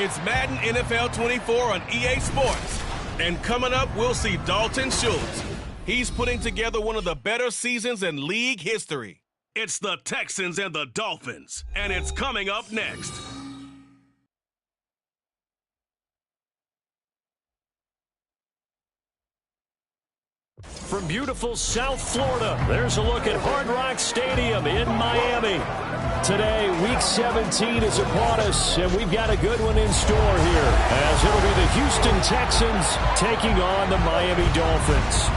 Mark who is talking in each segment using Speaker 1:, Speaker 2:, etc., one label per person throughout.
Speaker 1: It's Madden NFL 24 on EA Sports. And coming up, we'll see Dalton Schultz. He's putting together one of the better seasons in league history. It's the Texans and the Dolphins, and it's coming up next.
Speaker 2: From beautiful South Florida, there's a look at Hard Rock Stadium in Miami. Today, Week 17 is upon us, and we've got a good one in store here, as it'll be the Houston Texans taking on the Miami Dolphins.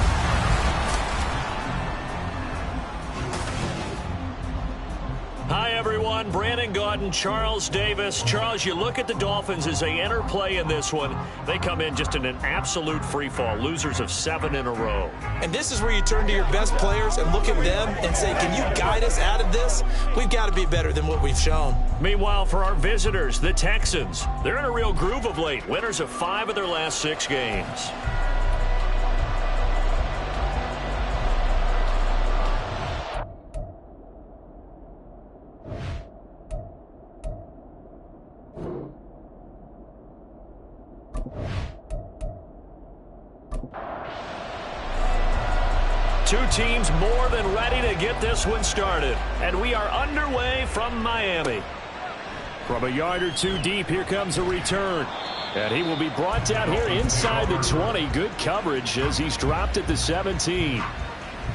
Speaker 2: Hi, everyone. Brandon Gaudin, Charles Davis. Charles, you look at the Dolphins as they enter play in this one. They come in just in an absolute free fall, losers of 7 in a row.
Speaker 3: And this is where you turn to your best players and look at them and say, can you guide us out of this? We've got to be better than what we've shown.
Speaker 2: Meanwhile, for our visitors, the Texans, they're in a real groove of late. Winners of 5 of their last 6 games. Two teams more than ready to get this one started. And we are underway from Miami. From a yard or two deep, here comes a return. And he will be brought down here inside the 20. Good coverage as he's dropped at the 17.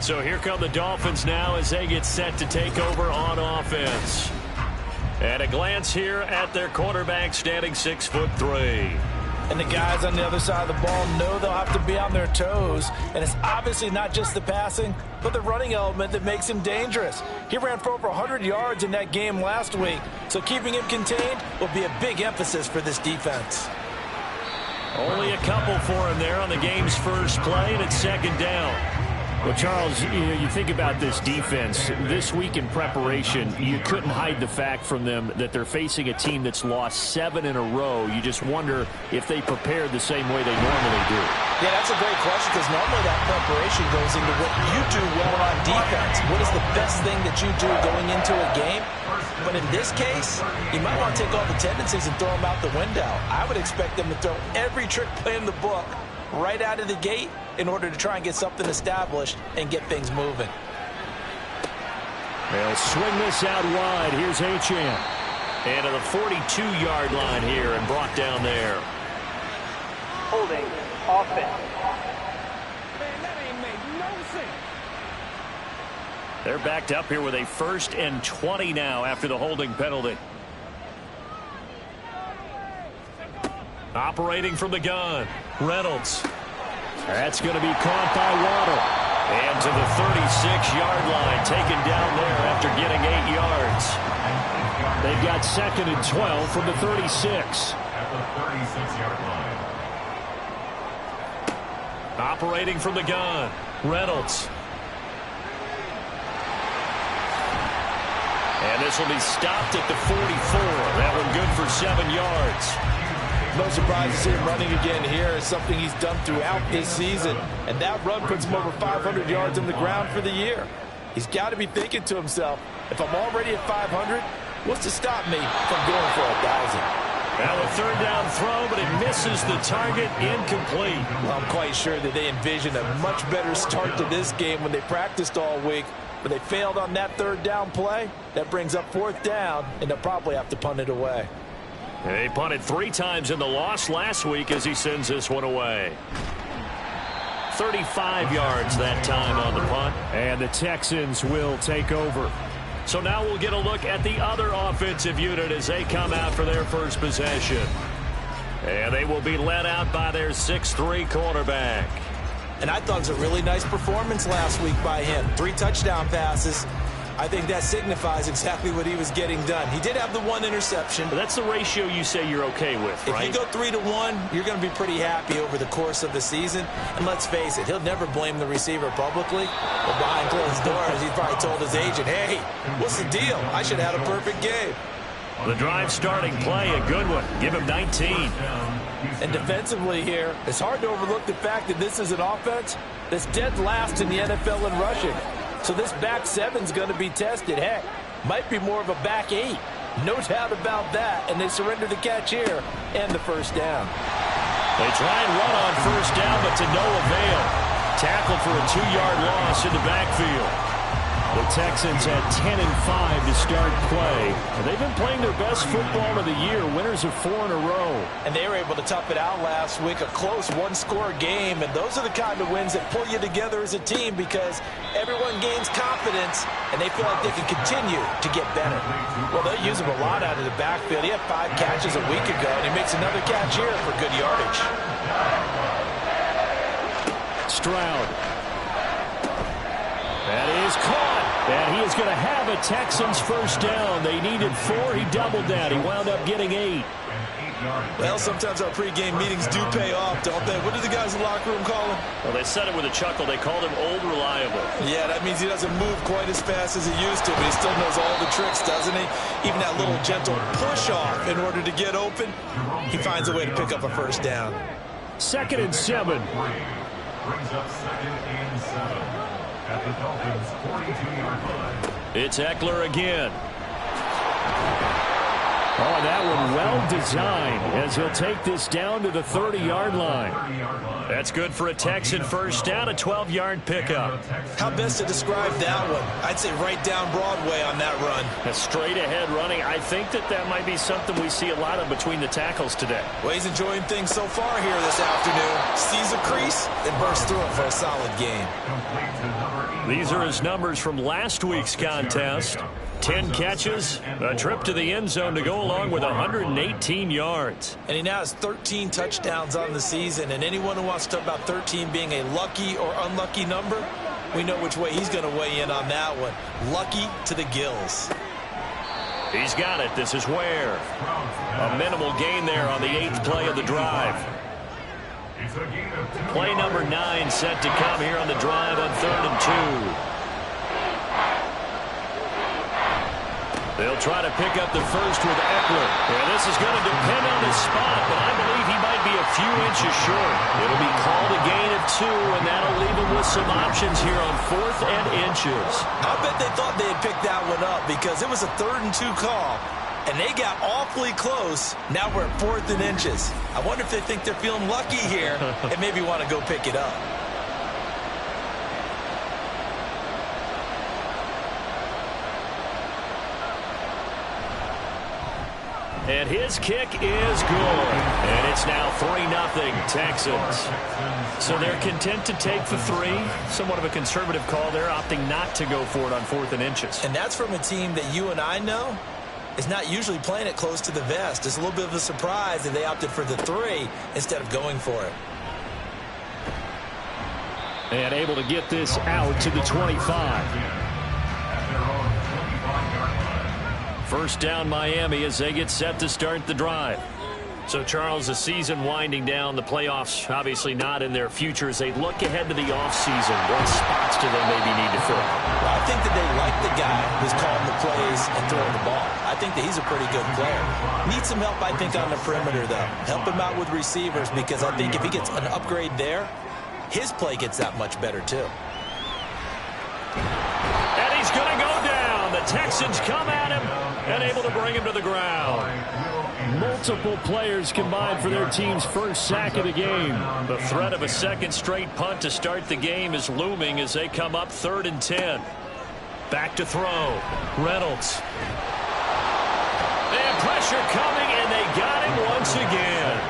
Speaker 2: So here come the Dolphins now as they get set to take over on offense. And a glance here at their quarterback standing 6'3".
Speaker 3: And the guys on the other side of the ball know they'll have to be on their toes. And it's obviously not just the passing, but the running element that makes him dangerous. He ran for over 100 yards in that game last week, so keeping him contained will be a big emphasis for this defense.
Speaker 2: Only a couple for him there on the game's first play, and it's second down. Well, Charles, you think about this defense. This week in preparation, you couldn't hide the fact from them that they're facing a team that's lost 7 in a row. You just wonder if they prepared the same way they normally do.
Speaker 3: Yeah, that's a great question because normally that preparation goes into what you do well on defense. What is the best thing that you do going into a game? But in this case, you might want to take all the tendencies and throw them out the window. I would expect them to throw every trick play in the book right out of the gate in order to try and get something established and get things moving.
Speaker 2: They'll swing this out wide. Here's Achane. And to the 42-yard line here and brought down there.
Speaker 4: Holding offense.
Speaker 2: They're backed up here with a 1st and 20 now after the holding penalty. Operating from the gun, Reynolds. That's going to be caught by Waddle. And to the 36-yard line, taken down there after getting 8 yards. They've got 2nd and 12 from the 36.
Speaker 5: At the 36-yard line.
Speaker 2: Operating from the gun, Reynolds. And this will be stopped at the 44. That one good for 7 yards.
Speaker 3: No surprise to see him running again here. It's something he's done throughout this season. And that run puts him over 500 yards on the ground for the year. He's got to be thinking to himself, if I'm already at 500, what's to stop me from going for 1,000?
Speaker 2: Now a 3rd down throw, but it misses the target, incomplete.
Speaker 3: Well, I'm quite sure that they envisioned a much better start to this game when they practiced all week. But they failed on that 3rd down play. That brings up 4th down, and they'll probably have to punt it away.
Speaker 2: They punted 3 times in the loss last week as he sends this one away. 35 yards that time on the punt. And the Texans will take over. So now we'll get a look at the other offensive unit as they come out for their first possession. And they will be led out by their 6'3" quarterback.
Speaker 3: And I thought it was a really nice performance last week by him. 3 touchdown passes. I think that signifies exactly what he was getting done. He did have the 1 interception.
Speaker 2: But that's the ratio you say you're okay with, right?
Speaker 3: If you go 3-to-1, you're going to be pretty happy over the course of the season. And let's face it, he'll never blame the receiver publicly. But behind closed doors, he probably told his agent, hey, what's the deal? I should have had a perfect game.
Speaker 2: The drive starting play, a good one. Give him 19.
Speaker 3: And defensively here, it's hard to overlook the fact that this is an offense that's dead last in the NFL in rushing. So this back 7's going to be tested. Heck, might be more of a back 8. No doubt about that, and they surrender the catch here and the first down.
Speaker 2: They try and run on first down, but to no avail. Tackled for a 2-yard loss in the backfield. The Texans had 10-5 to start play. They've been playing their best football of the year, winners of 4 in a row.
Speaker 3: And they were able to tough it out last week, a close one-score game. And those are the kind of wins that pull you together as a team because everyone gains confidence and they feel like they can continue to get better. Well, they use him a lot out of the backfield. He had 5 catches a week ago, and he makes another catch here for good yardage.
Speaker 2: Stroud. That is caught. And he is going to have a Texans first down. They needed 4. He doubled that. He wound up getting 8.
Speaker 3: Well, sometimes our pregame meetings do pay off, don't they? What do the guys in the locker room call him?
Speaker 2: Well, they said it with a chuckle. They called him Old Reliable.
Speaker 3: Yeah, that means he doesn't move quite as fast as he used to, but he still knows all the tricks, doesn't he? Even that little gentle push-off in order to get open, he finds a way to pick up a first down.
Speaker 2: 2nd and 7.
Speaker 5: Brings up 2nd and 7. At the Dolphins' 42-yard line.
Speaker 2: It's Eckler again. Oh, and that one well designed as he'll take this down to the 30-yard line. That's good for a Texan first down, a 12-yard pickup.
Speaker 3: How best to describe that one? I'd say right down Broadway on that run.
Speaker 2: A straight-ahead running. I think that might be something we see a lot of between the tackles today.
Speaker 3: Well, he's enjoying things so far here this afternoon. Sees a crease and bursts through it for a solid game.
Speaker 2: These are his numbers from last week's contest. 10 catches, a trip to the end zone to go along with 118 yards.
Speaker 3: And he now has 13 touchdowns on the season. And anyone who wants to talk about 13 being a lucky or unlucky number, we know which way he's going to weigh in on that one. Lucky to the gills.
Speaker 2: He's got it. This is Ware. A minimal gain there on the 8th play of the drive. Play number 9 set to come here on the drive on 3rd and 2. They'll try to pick up the first with Eckler. Yeah, this is going to depend on his spot, but I believe he might be a few inches short. It'll be called a gain of 2, and that'll leave him with some options here on 4th and inches.
Speaker 3: I bet they thought they had picked that one up because it was a 3rd and 2 call, and they got awfully close. Now we're at 4th and inches. I wonder if they think they're feeling lucky here and maybe want to go pick it up.
Speaker 2: And his kick is good. And it's now 3-0 Texans. So they're content to take the 3. Somewhat of a conservative call there, opting not to go for it on 4th and inches.
Speaker 3: And that's from a team that you and I know is not usually playing it close to the vest. It's a little bit of a surprise that they opted for the 3 instead of going for it.
Speaker 2: And able to get this out to the 25. First down Miami as they get set to start the drive. So, Charles, the season winding down, the playoffs obviously not in their future as they look ahead to the offseason. What spots do they maybe need to fill?
Speaker 3: Well, I think that they like the guy who's calling the plays and throwing the ball. I think that he's a pretty good player. Needs some help, I think, on the perimeter, though. Help him out with receivers because I think if he gets an upgrade there, his play gets that much better, too.
Speaker 2: And he's going to go down. The Texans come at him and able to bring him to the ground. Multiple players combined for their team's first sack of the game. The threat of a second straight punt to start the game is looming as they come up 3rd and 10. Back to throw. Reynolds. And pressure coming, and they got him once again.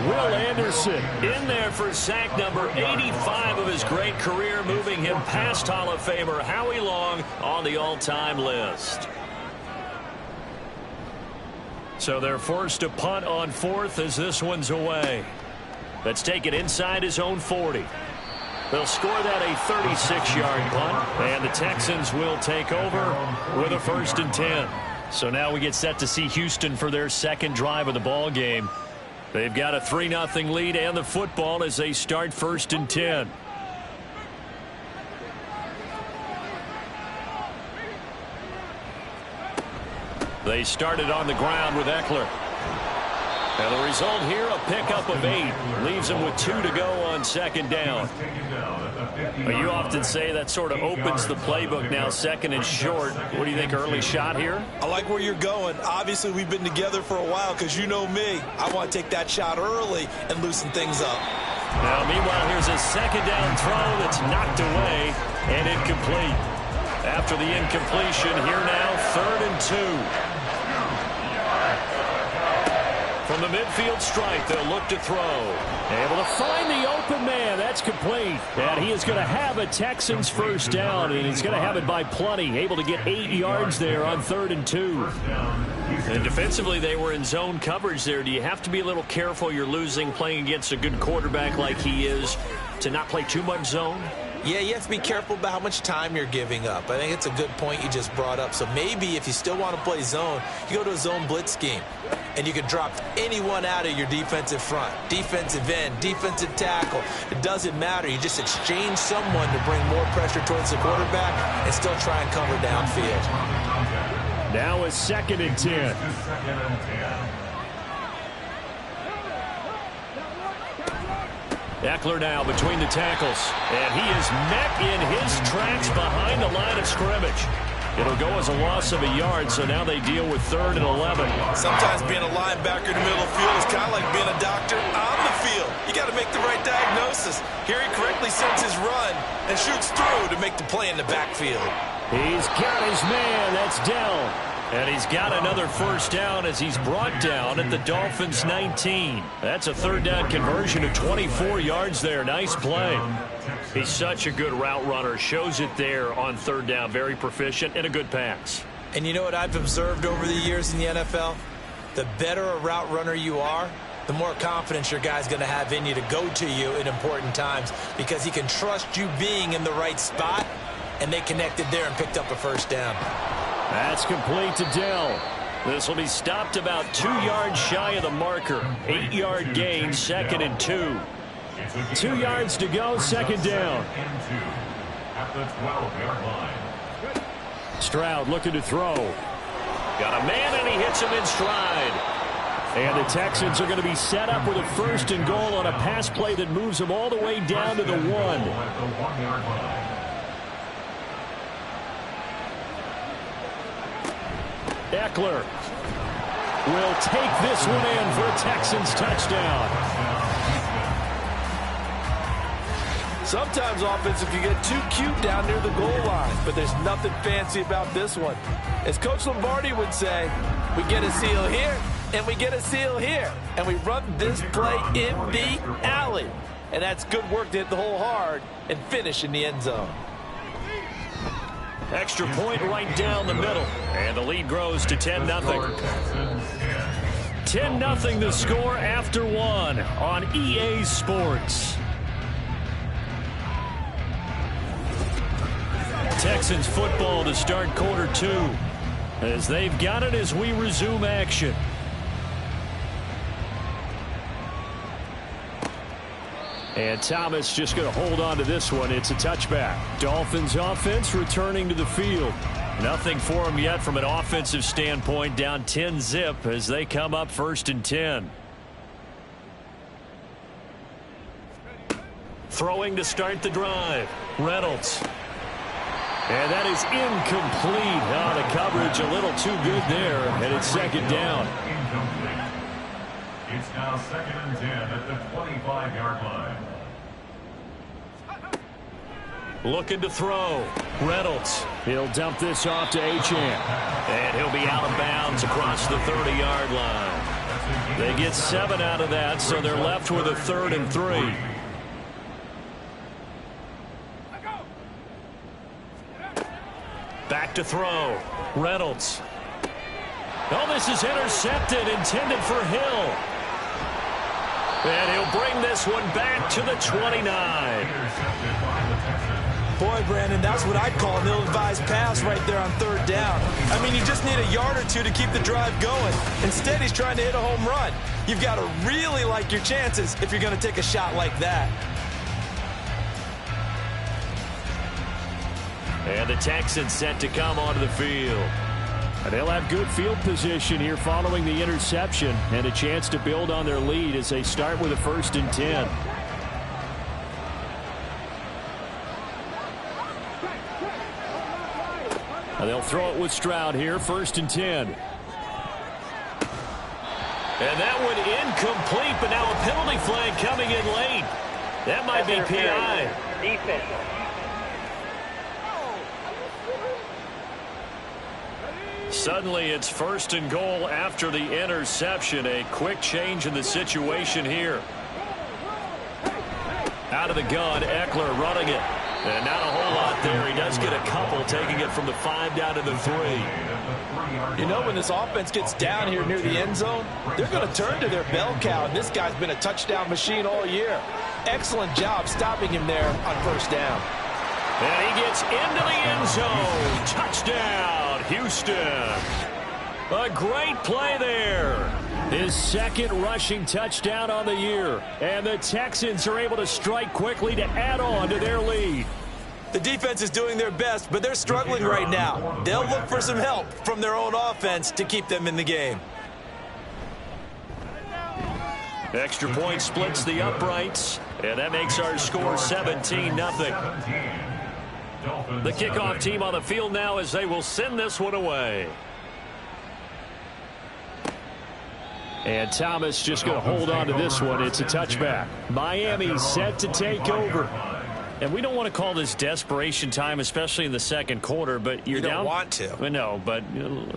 Speaker 2: Will Anderson in there for sack number 85 of his great career, moving him past Hall of Famer Howie Long on the all-time list. So they're forced to punt on 4th as this one's away. Let's take it inside his own 40. They'll score that a 36-yard punt, and the Texans will take over with a 1st and 10. So now we get set to see Houston for their second drive of the ball game. They've got a 3-0 lead and the football as they start 1st and 10. They started on the ground with Eckler. And the result here, a pickup of 8. Leaves him with 2 to go on second down. You often say that sort of opens the playbook now, second and short. What do you think, early shot here?
Speaker 3: I like where you're going. Obviously, we've been together for a while because you know me. I want to take that shot early and loosen things up.
Speaker 2: Now, meanwhile, here's a second down throw that's knocked away and incomplete. After the incompletion, here now, 3rd and 2. From the midfield stripe, they'll look to throw. Able to find the open man. That's complete. And he is going to have a Texans first down, and he's going to have it by plenty. Able to get 8 yards there on 3rd and 2. And defensively, they were in zone coverage there. Do you have to be a little careful? You're losing, playing against a good quarterback like he is, to not play too much zone?
Speaker 3: Yeah, you have to be careful about how much time you're giving up. I think it's a good point you just brought up. So maybe if you still want to play zone, you go to a zone blitz scheme. And you can drop anyone out of your defensive front. Defensive end, defensive tackle. It doesn't matter. You just exchange someone to bring more pressure towards the quarterback and still try and cover downfield.
Speaker 2: Now it's 2nd and 10. Eckler now between the tackles. And he is met in his tracks behind the line of scrimmage. It'll go as a loss of a yard, so now they deal with 3rd and 11.
Speaker 3: Sometimes being a linebacker in the middle of the field is kind of like being a doctor on the field. You got to make the right diagnosis. Here he correctly sets his run and shoots through to make the play in the backfield.
Speaker 2: He's got his man. That's down. And he's got another first down as he's brought down at the Dolphins' 19. That's a 3rd down conversion of 24 yards there. Nice play. He's such a good route runner. Shows it there on 3rd down. Very proficient and a good pass.
Speaker 3: And you know what I've observed over the years in the NFL? The better a route runner you are, the more confidence your guy's going to have in you to go to you in important times because he can trust you being in the right spot, and they connected there and picked up a first down.
Speaker 2: That's complete to Dell. This will be stopped about 2 yards shy of the marker. 8-yard gain, 2nd and 2. 2 yards to go, 2nd down.
Speaker 5: At the 12-yard line.
Speaker 2: Stroud looking to throw. Got a man, and he hits him in stride. And the Texans are going to be set up with a 1st and goal on a pass play that moves them all the way down to the 1.
Speaker 5: At the 1-yard line.
Speaker 2: Eckler will take this one in for a Texans touchdown.
Speaker 3: Sometimes offense, if you get too cute down near the goal line, but there's nothing fancy about this one. As Coach Lombardi would say, we get a seal here, and we get a seal here, and we run this play in the alley. And that's good work to hit the hole hard and finish in the end zone.
Speaker 2: Extra point right down the middle. And the lead grows to 10-0. 10-0 the score after 1 on EA Sports. Texans football to start quarter 2. As they've got it as we resume action. And Thomas just going to hold on to this one. It's a touchback. Dolphins offense returning to the field. Nothing for them yet from an offensive standpoint. Down 10-zip as they come up 1st and 10. Throwing to start the drive. Reynolds. And that is incomplete. Oh, the coverage a little too good there. And it's 2nd down.
Speaker 5: Incomplete. It's now 2nd and 10 at the 25-yard line.
Speaker 2: Looking to throw. Reynolds. He'll dump this off to Achane. And he'll be out of bounds across the 30-yard line. They get 7 out of that, so they're left with a 3rd and 3. Back to throw. Reynolds. Oh, this is intercepted, intended for Hill. And he'll bring this one back to the 29.
Speaker 3: Boy, Brandon, that's what I'd call an ill-advised pass right there on 3rd down. I mean, you just need a yard or two to keep the drive going. Instead, he's trying to hit a home run. You've got to really like your chances if you're going to take a shot like that.
Speaker 2: And the Texans set to come onto the field. And they'll have good field position here following the interception and a chance to build on their lead as they start with a 1st and 10. And they'll throw it with Stroud here, 1st and 10. And that one incomplete, but now a penalty flag coming in late. That might be PI.
Speaker 4: Defense.
Speaker 2: Suddenly it's 1st and goal after the interception. A quick change in the situation here. Out of the gun, Eckler running it. And not a whole lot there. He does get a couple, taking it from the 5 down to the 3.
Speaker 3: You know, when this offense gets down here near the end zone, they're going to turn to their bell cow, and this guy's been a touchdown machine all year. Excellent job stopping him there on 1st down.
Speaker 2: And he gets into the end zone. Touchdown, Houston. A great play there. His 2nd rushing touchdown on the year. And the Texans are able to strike quickly to add on to their lead.
Speaker 3: The defense is doing their best, but they're struggling right now. They'll look for some help from their own offense to keep them in the game.
Speaker 2: Extra point splits the uprights, and that makes our score 17-0. The kickoff team on the field now as they will send this one away. And Thomas just going to hold on to this one. It's a touchback. Miami set to take over. And we don't want to call this desperation time, especially in the 2nd quarter, but you're down.
Speaker 3: You don't want to.
Speaker 2: Well, no, but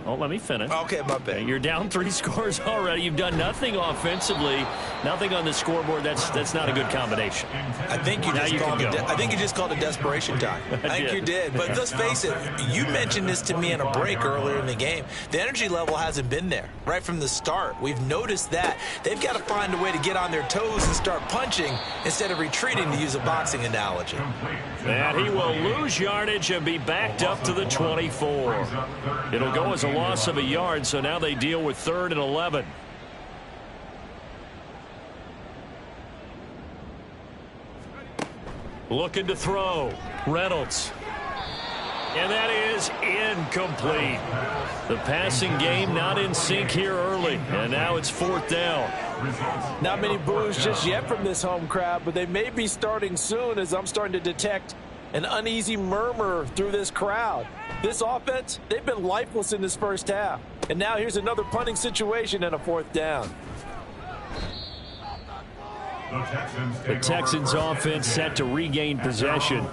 Speaker 2: let me finish.
Speaker 3: Okay, my bad.
Speaker 2: You're down 3 scores already. You've done nothing offensively, nothing on the scoreboard. That's not a good combination.
Speaker 3: I think you just called it desperation time. I think you did. But let's face it, you mentioned this to me in a break earlier in the game. The energy level hasn't been there right from the start. We've noticed that. They've got to find a way to get on their toes and start punching instead of retreating, to use a boxing analogy.
Speaker 2: And he will lose yardage and be backed up to the 24. It'll go as a loss of a yard, so now they deal with 3rd and 11. Looking to throw. Reynolds. And that is incomplete. The passing game not in sync here early, and now it's 4th down.
Speaker 3: Not many boos just yet from this home crowd, but they may be starting soon, as I'm starting to detect an uneasy murmur through this crowd. This offense, they've been lifeless in this 1st half. And now here's another punting situation and a 4th down.
Speaker 2: The Texans offense set to regain possession.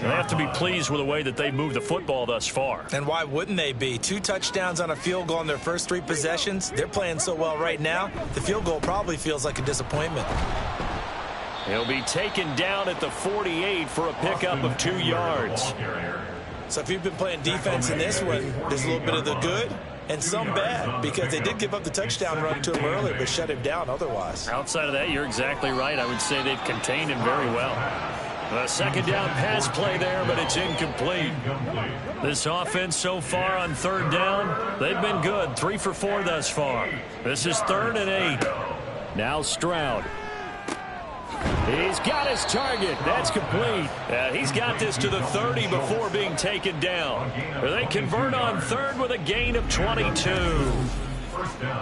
Speaker 2: They have to be pleased with the way that they moved the football thus far.
Speaker 3: And why wouldn't they be? 2 touchdowns on a field goal in their first 3 possessions. They're playing so well right now, the field goal probably feels like a disappointment.
Speaker 2: He'll be taken down at the 48 for a pickup of 2 yards.
Speaker 3: So if you've been playing defense in this one, there's a little bit of the good and some bad, because they did give up the touchdown run to him earlier, but shut him down otherwise.
Speaker 2: Outside of that, you're exactly right. I would say they've contained him very well. A 2nd down pass play there, but it's incomplete. This offense so far on 3rd down, they've been good. 3 for 4 thus far. This is 3rd and 8. Now Stroud. He's got his target. That's complete. He's got this to the 30 before being taken down. They convert on 3rd with a gain of 22.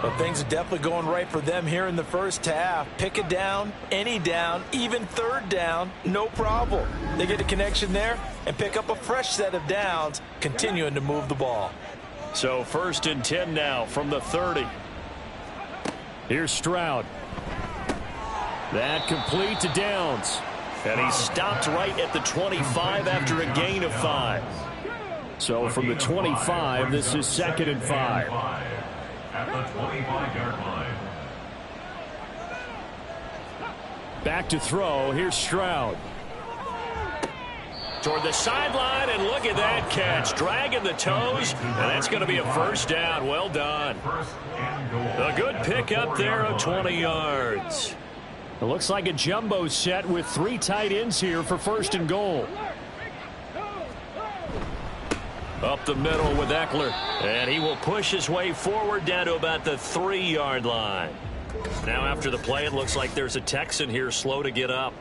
Speaker 3: But things are definitely going right for them here in the 1st half. Pick a down, any down, even 3rd down, no problem. They get a connection there and pick up a fresh set of downs, continuing to move the ball.
Speaker 2: So 1st and 10 now from the 30. Here's Stroud. That complete to Downs. And he stopped right at the 25 after a gain of 5. So from the 25, this is 2nd and 5.
Speaker 5: At the 25-yard line.
Speaker 2: Back to throw. Here's Stroud. Toward the sideline, and look at that catch. Dragging the toes, and that's going to be a 1st down. Well done. A good pickup there of 20 yards. It looks like a jumbo set with 3 tight ends here for 1st and goal. Up the middle with Eckler, and he will push his way forward down to about the 3-yard line. Now after the play, it looks like there's a Texan here slow to get up.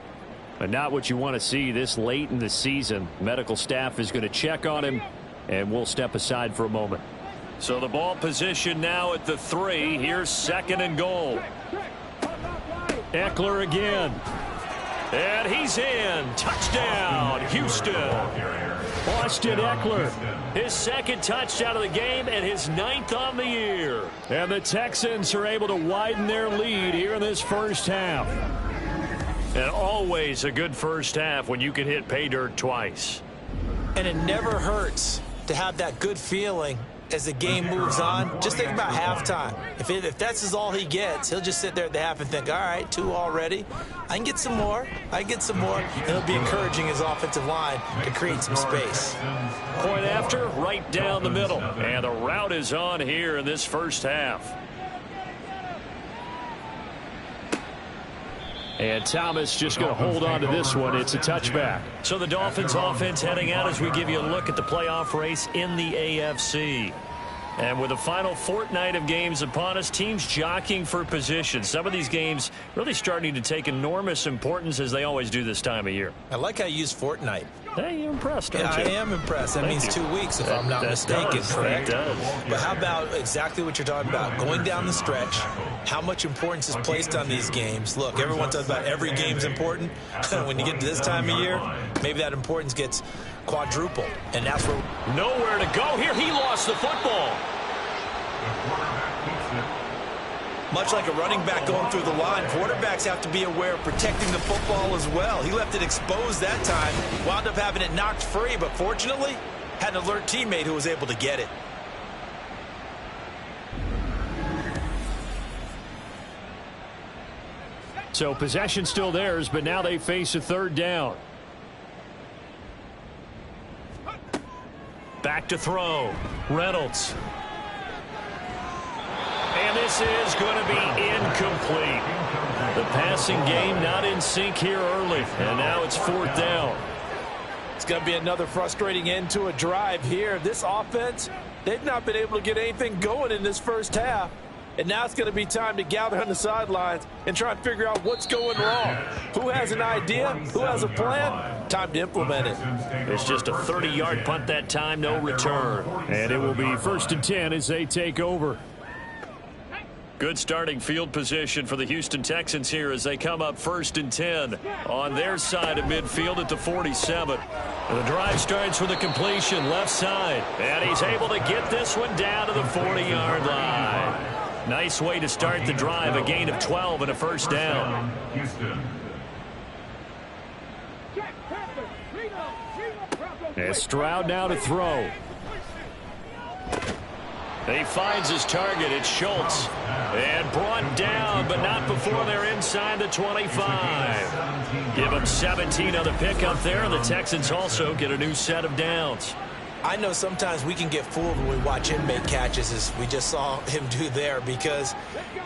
Speaker 2: But not what you want to see this late in the season. Medical staff is going to check on him, and we'll step aside for a moment. So the ball position now at the 3. Here's 2nd and goal. Eckler again. And he's in. Touchdown, Houston. Austin Eckler. His 2nd touchdown of the game and his 9th on the year. And the Texans are able to widen their lead here in this first half. And always a good first half when you can hit pay dirt twice.
Speaker 3: And it never hurts to have that good feeling as the game moves on. Just think about halftime. If that's all he gets, he'll just sit there at the half and think, all right, 2 already. I can get some more. I can get some more. And he'll be encouraging his offensive line to create some space.
Speaker 2: Point after, right down the middle. And the route is on here in this first half. And Thomas just going to hold on to this one. It's a touchback. So the Dolphins offense heading out as we give you a look at the playoff race in the AFC. And with the final fortnight of games upon us, teams jockeying for position. Some of these games really starting to take enormous importance as they always do this time of year.
Speaker 3: I like how you use fortnight.
Speaker 2: Hey, you're impressed, aren't
Speaker 3: Yeah,
Speaker 2: you?
Speaker 3: I am impressed. That means 2 weeks, if I'm not mistaken, correct?
Speaker 2: That does.
Speaker 3: But how about exactly what you're talking about? Going down the stretch, how much importance is placed on these games? Look, everyone talks about every game's important. When you get to this time of year, maybe that importance gets quadrupled. And that's where...
Speaker 2: Nowhere to go here. He lost the football.
Speaker 3: Much like a running back going through the line, quarterbacks have to be aware of protecting the football as well. He left it exposed that time, wound up having it knocked free, but fortunately, had an alert teammate who was able to get it.
Speaker 2: So possession still theirs, but now they face a 3rd down. Back to throw. Reynolds. And this is going to be incomplete. The passing game not in sync here early. And now it's 4th down.
Speaker 6: It's going to be another frustrating end to a drive here. This offense, they've not been able to get anything going in this first half. And now it's going to be time to gather on the sidelines and try and figure out what's going wrong. Who has an idea? Who has a plan? Time to implement it.
Speaker 2: It's just a 30-yard punt that time, no return. And it will be 1st and 10 as they take over. Good starting field position for the Houston Texans here as they come up 1st and 10 on their side of midfield at the 47. The drive starts with a completion left side. And he's able to get this one down to the 40-yard line. Nice way to start the drive, a gain of 12 and a 1st down. And Stroud now to throw. He finds his target. It's Schultz. And brought down, but not before they're inside the 25. Give him 17 on the pickup there, and the Texans also get a new set of downs.
Speaker 3: I know sometimes we can get fooled when we watch him make catches, as we just saw him do there, because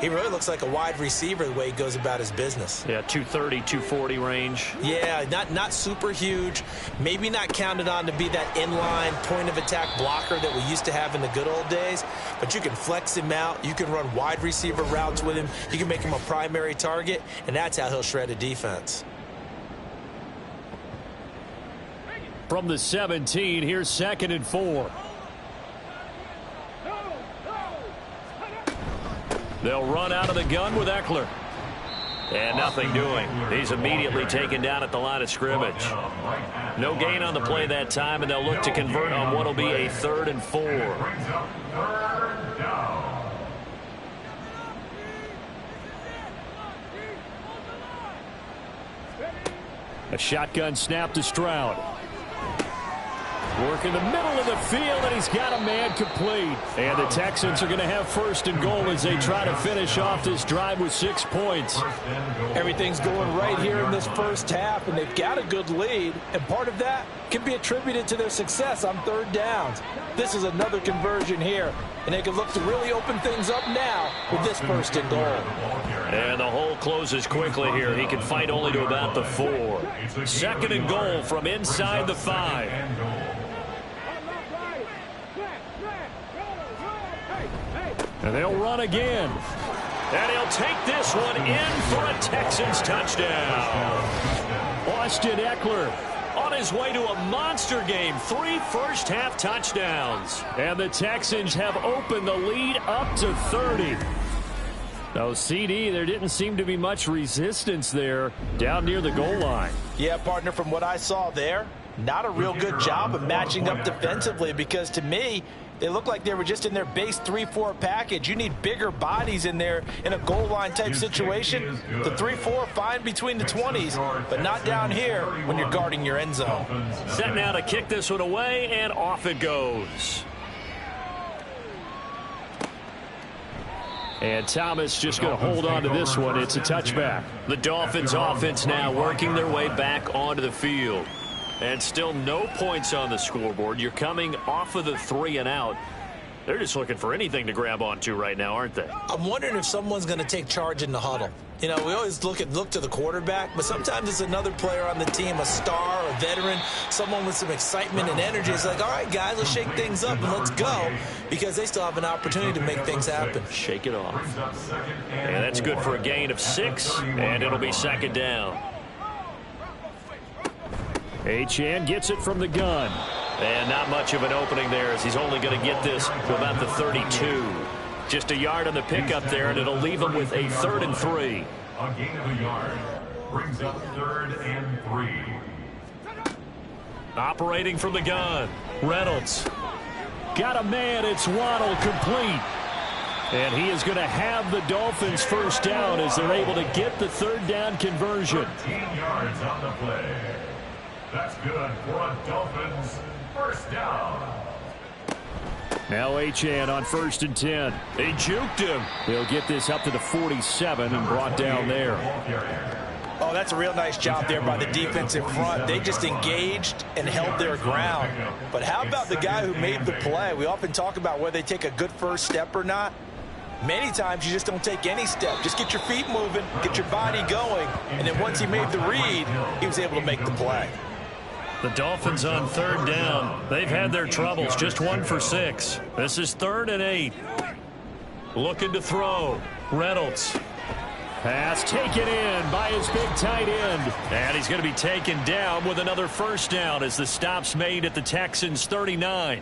Speaker 3: he really looks like a wide receiver the way he goes about his business.
Speaker 2: Yeah, 230, 240 range.
Speaker 3: Yeah, not super huge. Maybe not counted on to be that inline point-of-attack blocker that we used to have in the good old days, but you can flex him out. You can run wide receiver routes with him. You can make him a primary target, and that's how he'll shred a defense.
Speaker 2: From the 17, here's 2nd and 4. They'll run out of the gun with Eckler. And nothing doing. He's immediately taken down at the line of scrimmage. No gain on the play that time, and they'll look to convert on what will be a 3rd and 4. A shotgun snap to Stroud. Work in the middle of the field, and he's got a man complete. And the Texans are going to have 1st and goal as they try to finish off this drive with 6 points.
Speaker 6: Everything's going right here in this first half, and they've got a good lead. And part of that can be attributed to their success on 3rd downs. This is another conversion here, and they can look to really open things up now with this 1st and goal.
Speaker 2: And the hole closes quickly here. He can fight only to about the 4. 2nd and goal from inside the 5. And they'll run again. And he'll take this one in for a Texans touchdown. Austin Eckler on his way to a monster game. 3 first-half touchdowns. And the Texans have opened the lead up to 30. Now, CD, there didn't seem to be much resistance there down near the goal line.
Speaker 3: Yeah, partner, from what I saw there, not a real good job of matching up defensively, because to me, they look like they were just in their base 3-4 package. You need bigger bodies in there in a goal line type situation. The 3-4, fine between the 20s, but not down here when you're guarding your end zone.
Speaker 2: Set now to kick this one away, and off it goes. And Thomas just going to hold on to this one. It's a touchback. The Dolphins offense now working their way back onto the field. And still no points on the scoreboard. You're coming off of the 3 and out. They're just looking for anything to grab onto right now, aren't they?
Speaker 3: I'm wondering if someone's going to take charge in the huddle. You know, we always look to the quarterback, but sometimes it's another player on the team, a star, a veteran, someone with some excitement and energy. It's like, all right, guys, let's shake things up and let's go, because they still have an opportunity to make things happen.
Speaker 2: Shake it off. And that's good for a gain of 6, and it'll be second down. Achane gets it from the gun. And not much of an opening there, as he's only going to get this to about the 32. Just a yard on the pickup there, and it'll leave him with a 3rd and 3.
Speaker 5: A gain of a yard brings up 3rd and 3.
Speaker 2: Operating from the gun, Reynolds. Got a man, it's Waddle, complete. And he is going to have the Dolphins first down as they're able to get the 3rd down conversion.
Speaker 5: 13 yards on the play. That's good for a Dolphins first down.
Speaker 2: Now Achane on 1st and 10. They juked him. They'll get this up to the 47 and brought down there.
Speaker 3: Oh, that's a real nice job there by the defensive front. They just engaged and held their ground. But how about the guy who made the play? We often talk about whether they take a good first step or not. Many times you just don't take any step. Just get your feet moving, get your body going, and then once he made the read, he was able to make the play.
Speaker 2: The Dolphins on 3rd down. They've had their troubles, just 1 for 6. This is 3rd and 8. Looking to throw. Reynolds. Pass taken in by his big tight end. And he's going to be taken down with another first down as the stop's made at the Texans' 39.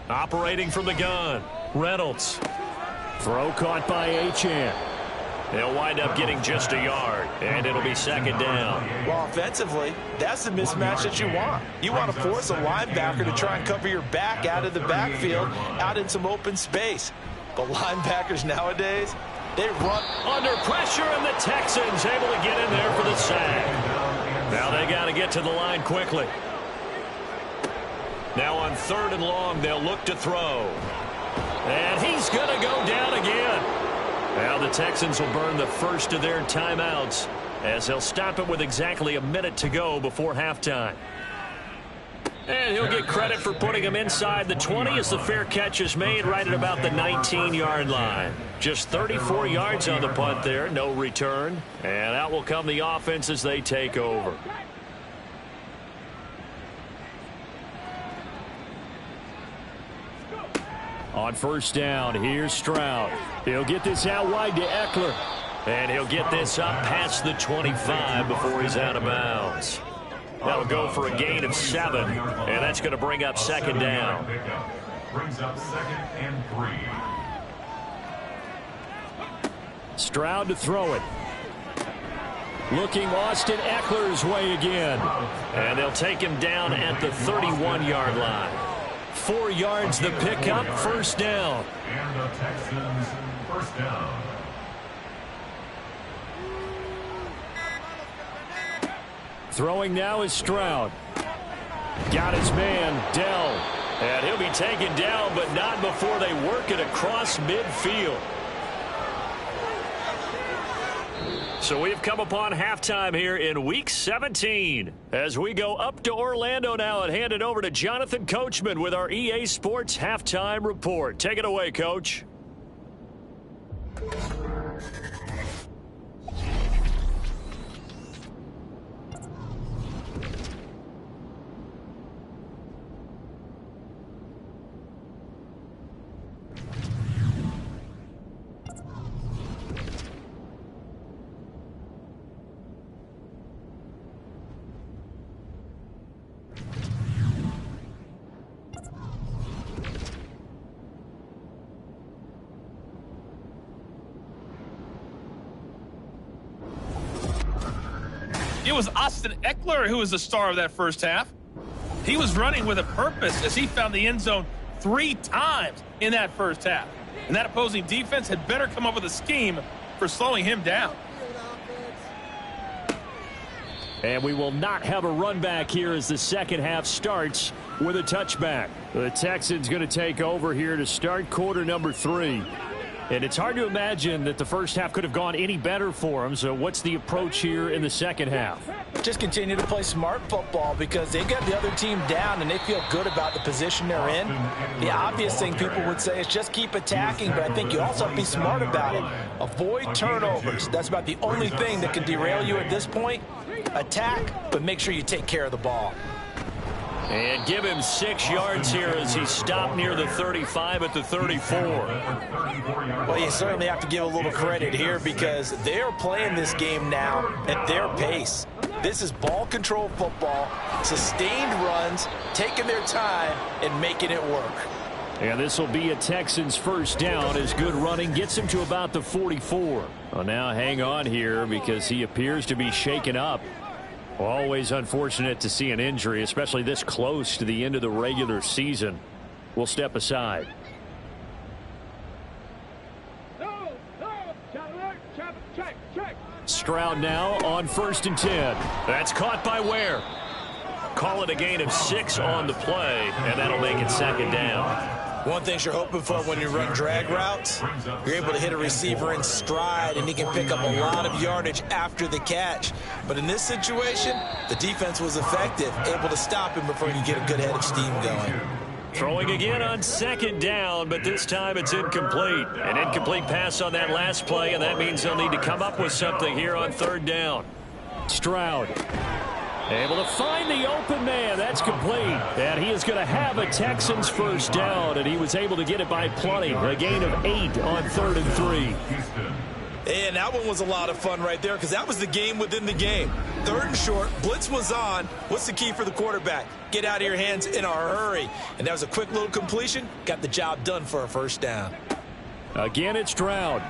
Speaker 2: Operating from the gun. Reynolds. Throw caught by Achane. They'll wind up getting just a yard, and it'll be second down.
Speaker 3: Well, offensively, that's the mismatch that you want. You want to force a linebacker to try and cover your back out of the backfield, out in some open space. But linebackers nowadays, they run
Speaker 2: under pressure, and the Texans able to get in there for the sack. Now they got to get to the line quickly. Now on 3rd and long, they'll look to throw. And he's going to go down again. Now the Texans will burn the first of their timeouts as they'll stop it with exactly a minute to go before halftime. And he'll get credit for putting him inside the 20 as the fair catch is made right at about the 19-yard line. Just 34 yards on the punt there, no return. And out will come the offense as they take over. On 1st down, here's Stroud. He'll get this out wide to Eckler. And he'll get this up past the 25 before he's out of bounds. That'll go for a gain of 7, and that's going to bring up second down.
Speaker 5: Brings up 2nd and 3.
Speaker 2: Stroud to throw it. Looking Austin Eckler's way again. And they'll take him down at the 31-yard line. 4 yards the pickup, first down.
Speaker 5: And the Texans first down.
Speaker 2: Throwing now is Stroud. Got his man, Dell. And he'll be taken down, but not before they work it across midfield. So we've come upon halftime here in Week 17 as we go up to Orlando now and hand it over to Jonathan Coachman with our EA Sports Halftime Report. Take it away, Coach.
Speaker 7: It was Austin Eckler who was the star of that first half. He was running with a purpose as he found the end zone 3 times in that first half. And that opposing defense had better come up with a scheme for slowing him down.
Speaker 2: And we will not have a run back here as the second half starts with a touchback. The Texans going to take over here to start quarter number 3. And it's hard to imagine that the first half could have gone any better for them. So what's the approach here in the second half?
Speaker 3: Just continue to play smart football because they got the other team down and they feel good about the position they're in. The obvious thing people would say is just keep attacking, but I think you also have to be smart about it. Avoid turnovers. That's about the only thing that can derail you at this point. Attack, but make sure you take care of the ball.
Speaker 2: And give him 6 yards here as he stopped near the 35 at the 34.
Speaker 3: Well, you certainly have to give a little credit here because they're playing this game now at their pace. This is ball control football, sustained runs, taking their time, and making it work.
Speaker 2: And this will be a Texans first down as good running gets him to about the 44. Well, now hang on here because he appears to be shaken up. Always unfortunate to see an injury, especially this close to the end of the regular season. We'll step aside. Stroud now on 1st and 10. That's caught by Ware. Call it a gain of 6 on the play, and that'll make it second down.
Speaker 3: One thing you're hoping for when you run drag routes, you're able to hit a receiver in stride, and he can pick up a lot of yardage after the catch. But in this situation, the defense was effective, able to stop him before he could get a good head of steam going.
Speaker 2: Throwing again on 2nd down, but this time it's incomplete. An incomplete pass on that last play, and that means they'll need to come up with something here on 3rd down. Stroud able to find the open man. That's complete. And he is going to have a Texans first down, and he was able to get it by plenty. A gain of 8 on 3rd and 3.
Speaker 3: And that one was a lot of fun right there because that was the game within the game. 3rd and short, blitz was on. What's the key for the quarterback? Get out of your hands in a hurry. And that was a quick little completion. Got the job done for a first down.
Speaker 2: Again, it's Stroud.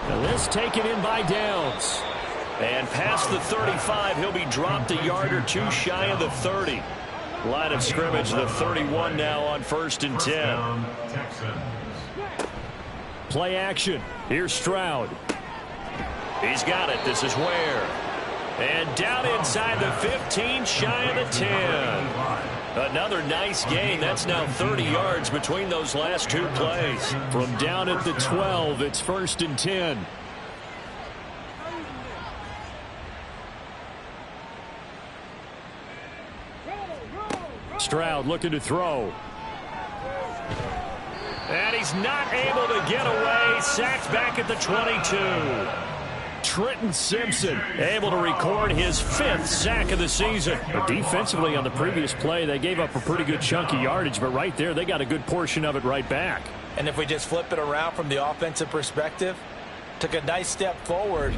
Speaker 2: And this taken in by Downs. And past the 35, he'll be dropped a yard or 2 shy of the 30. Line of scrimmage, the 31 now on 1st and 10. Play action. Here's Stroud. He's got it. This is Ware. And down inside the 15, shy of the 10. Another nice gain. That's now 30 yards between those last 2 plays. From down at the 12, it's 1st and 10. Stroud looking to throw. And he's not able to get away. Sacked back at the 22. Trenton Simpson able to record his 5th sack of the season. But defensively on the previous play, they gave up a pretty good chunk of yardage. But right there, they got a good portion of it right back.
Speaker 3: And if we just flip it around from the offensive perspective, took a nice step forward.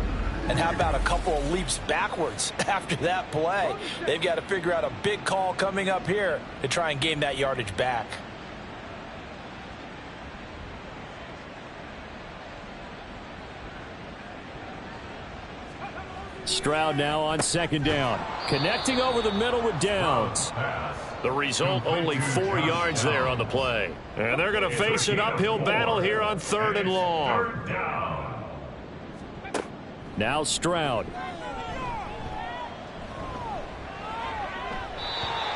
Speaker 3: And how about a couple of leaps backwards after that play? They've got to figure out a big call coming up here to try and gain that yardage back.
Speaker 2: Stroud now on 2nd down. Connecting over the middle with Downs. The result, only 4 yards there on the play. And they're going to face an uphill battle here on 3rd and long. Now Stroud.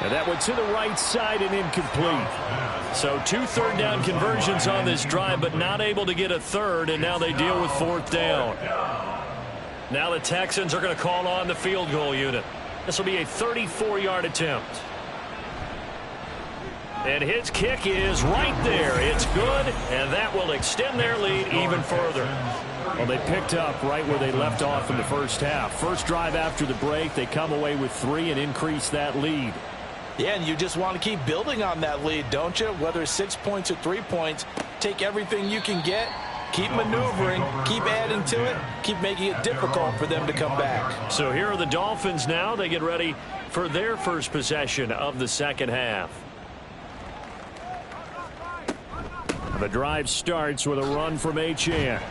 Speaker 2: And that one to the right side and incomplete. So 2 3rd down conversions on this drive, but not able to get a 3rd, and now they deal with 4th down. Now the Texans are going to call on the field goal unit. This will be a 34-yard attempt. And his kick is right there. It's good, and that will extend their lead even further. Well, they picked up right where they left off in the first half. First drive after the break, they come away with 3 and increase that lead.
Speaker 3: Yeah, and you just want to keep building on that lead, don't you? Whether it's 6 points or 3 points, take everything you can get, keep maneuvering, keep adding to it, keep making it difficult for them to come back.
Speaker 2: So here are the Dolphins now. They get ready for their first possession of the second half. The drive starts with a run from Achane.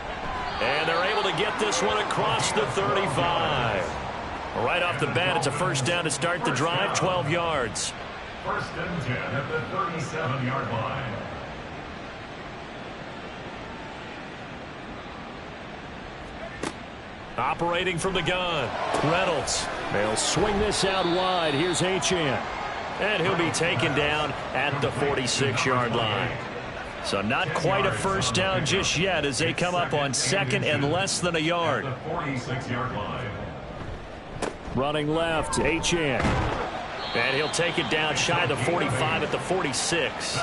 Speaker 2: And they're able to get this one across the 35. Right off the bat, it's a first down to start the drive, 12 yards.
Speaker 5: First and 10 at the 37-yard line.
Speaker 2: Operating from the gun, Reynolds. They'll swing this out wide. Here's Achane. And he'll be taken down at the 46-yard line. So not quite a first down just yet as they come up on second and less than a yard.
Speaker 5: The 46-yard line.
Speaker 2: Running left, Achane. And he'll take it down shy of the 45 at the 46.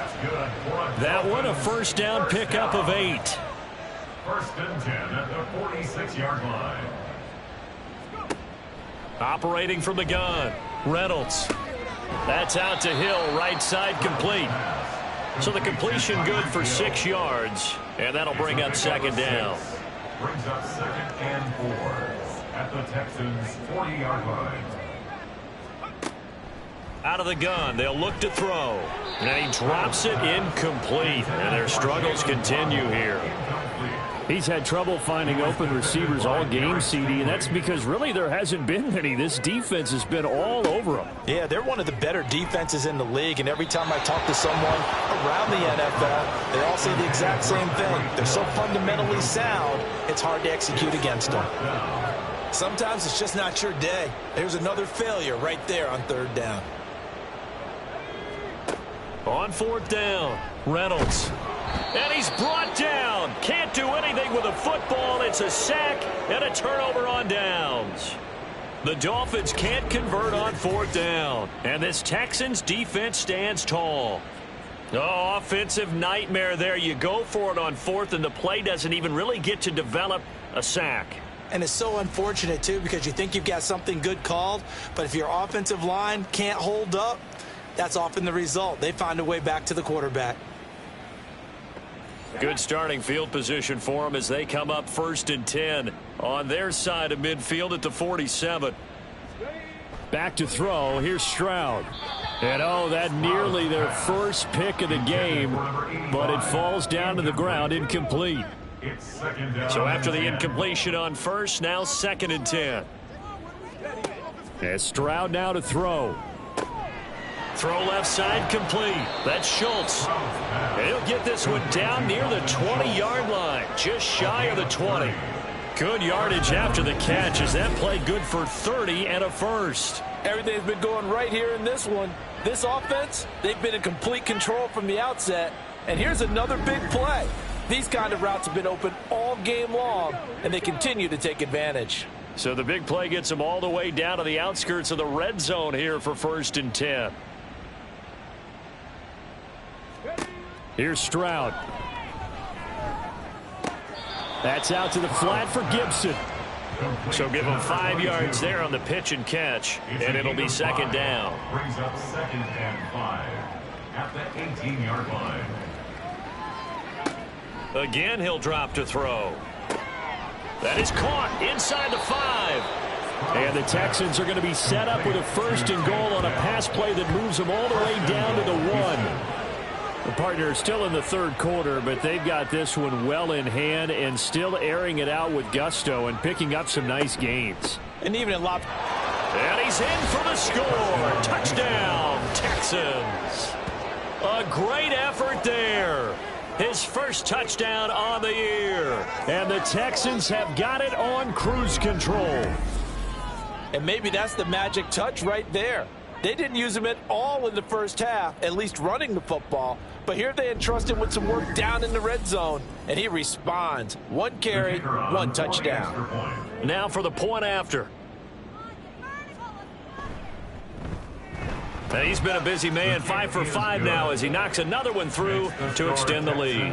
Speaker 2: That one a first down pickup of 8.
Speaker 5: First and 10 at the 46-yard line.
Speaker 2: Operating from the gun, Reynolds. That's out to Hill, right side complete. So the completion good for 6 yards, and that'll bring up second down.
Speaker 5: Brings up second and 4 at the Texans' 40-yard line.
Speaker 2: Out of the gun, they'll look to throw. And he drops it incomplete. And their struggles continue here.
Speaker 8: He's had trouble finding open receivers all game, CD, and that's because really there hasn't been any. This defense has been all over them.
Speaker 3: Yeah, they're one of the better defenses in the league, and every time I talk to someone around the NFL, they all say the exact same thing. They're so fundamentally sound, it's hard to execute against them. Sometimes it's just not your day. There's another failure right there on third down.
Speaker 2: On fourth down, Reynolds. And he's brought down. Can't do anything with a football. It's a sack and a turnover on downs. The Dolphins can't convert on fourth down. And this Texans defense stands tall. Oh, offensive nightmare there. You go for it on fourth, and the play doesn't even really get to develop a sack.
Speaker 3: And it's so unfortunate, too, because you think you've got something good called, but if your offensive line can't hold up, that's often the result. They find a way back to the quarterback.
Speaker 2: Good starting field position for them as they come up first and 10 on their side of midfield at the 47.
Speaker 8: Back to throw. Here's Stroud. And, oh, that nearly their first pick of the game, but it falls down to the ground incomplete.
Speaker 2: So after the incompletion on first, now second and 10.
Speaker 8: And Stroud now to throw.
Speaker 2: Throw left side complete. That's Schultz. And he'll get this one down near the 20-yard line, just shy of the 20. Good yardage after the catch as that play good for 30 and a first.
Speaker 6: Everything's been going right here in this one. This offense, they've been in complete control from the outset. And here's another big play. These kind of routes have been open all game long, and they continue to take advantage.
Speaker 2: So the big play gets them all the way down to the outskirts of the red zone here for first and 10.
Speaker 8: Here's Stroud. That's out to the flat for Gibson.
Speaker 2: So give them 5 yards there on the pitch and catch, and it'll be second down.
Speaker 5: Brings up second and 5 at the 18-yard line.
Speaker 2: Again, he'll drop to throw. That is caught inside the 5.
Speaker 8: And the Texans are going to be set up with a first and goal on a pass play that moves them all the way down to the 1. The partner is still in the third quarter, but they've got this one well in hand and still airing it out with gusto and picking up some nice gains.
Speaker 3: And even a lot.
Speaker 2: And he's in for the score. Touchdown, Texans. A great effort there. His first touchdown on the year.
Speaker 8: And the Texans have got it on cruise control.
Speaker 6: And maybe that's the magic touch right there. They didn't use him at all in the first half, at least running the football. But here they entrust him with some work down in the red zone, and he responds. 1 carry, 1 touchdown.
Speaker 2: Now for the point after. And he's been a busy man, 5 for 5 now as he knocks another one through to extend the lead.